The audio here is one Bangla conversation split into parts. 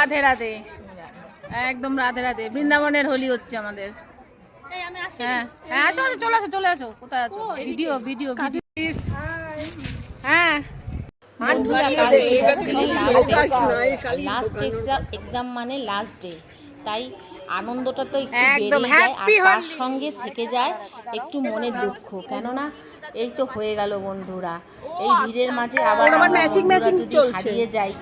রাধে রাধে, একদম রাধে রাধে। বৃন্দাবনের হোলি হচ্ছে আমাদের। হ্যাঁ হ্যাঁ, আসো আসো, চলে আসো চলে আসো। কোথায় আছো? Video video video. হ্যাঁ, লাস্ট এক্সাম মানে লাস্ট ডে, তাই আনন্দটা তো একটু একদম বেড়েই যায়, আর happy তার হোলি। সঙ্গে থেকে যায় একটু মনে দুঃখ, কেননা এই তো হয়ে গেল বন্ধুরা, এই ভিড়ের মাঝে আবার আমরা বন্ধুরা যদি হারিয়ে যাই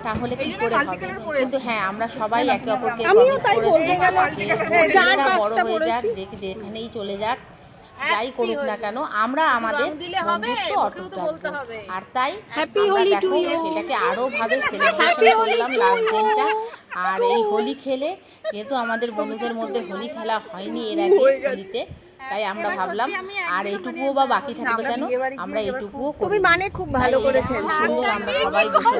তাহলে কি করে হবে। কিন্তু হ্যাঁ, আমরা সবাই একে অপরকে প্রমিস করেছি যে বড় হয়ে যাক, যেখানেই চলে যাক, যাই করুক না কেন, আমরা আমাদের বন্ধুত্ব অটুট রাখবো। আর তাই আমরা দেখো সেটাকে আরো ভাবে সেলিব্রেশন করলাম লাস্ট দিনটা। আর এই হোলি খেলে, যেহেতু আমাদের বন্ধুদের মধ্যে হোলি খেলা হয়নি এর আগে হোলিতে, তাই আমরা ভাবলাম আর এইটুকুও বা বাকি থাকবে কেন, আমরা এইটুকুও তুমি মানে খুব ভালো করে খেলছো। সুন্দর, আমরা সবাই বসে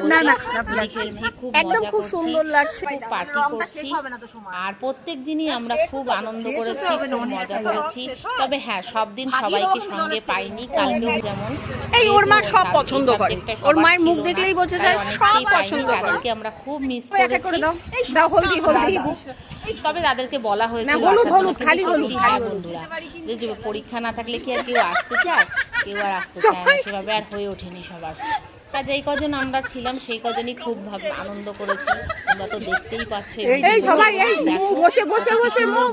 হোলি খেলছি, খুব একদম মজা খুব করছি, সুন্দর লাগছে। খুব পার্টি করছি। আর প্রত্যেক দিনই আমরা খুব আনন্দ করেছি, খুব মজা করেছি। তবে হ্যাঁ, সব দিন সবাইকে সঙ্গে পাইনি, কালকেও যেমন এই ওর মা সব পছন্দ করে, ওর মায়ের মুখ দেখলেই বোঝা যায় সব পছন্দ করে। তাদেরকে আমরা খুব মিস করেছি। দাও হলদি হলদি। তবে তাদেরকে বলা হয়েছিল হলুদ হলুদ, খালি হলুদ। হ্যাঁ বন্ধুরা, যে পরীক্ষা না থাকলে কি আর কেউ আসতে চায়? কেউ আর আসতে চায় না, সেভাবে আর হয়ে ওঠেনি সবার। তা যেই কজন আমরা ছিলাম সেই কজনই খুব আনন্দ করেছি। তোমরা তো দেখতেই পাচ্ছ,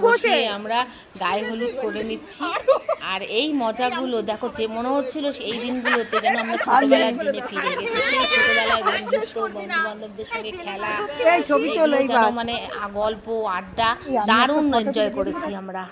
বসে আমরা গায়ে হলুদ করে নিচ্ছি। আর এই মজাগুলো দেখো, যে মনে হচ্ছিল এই দিনগুলোতে যেন আমরা ছোটবেলার দিনে ফিরে গেছি। সেই ছোটবেলার বন্ধুত্ব, বন্ধু বান্ধবদের সঙ্গে খেলা, মানে গল্প আড্ডা দারুণ এনজয় করেছি আমরা।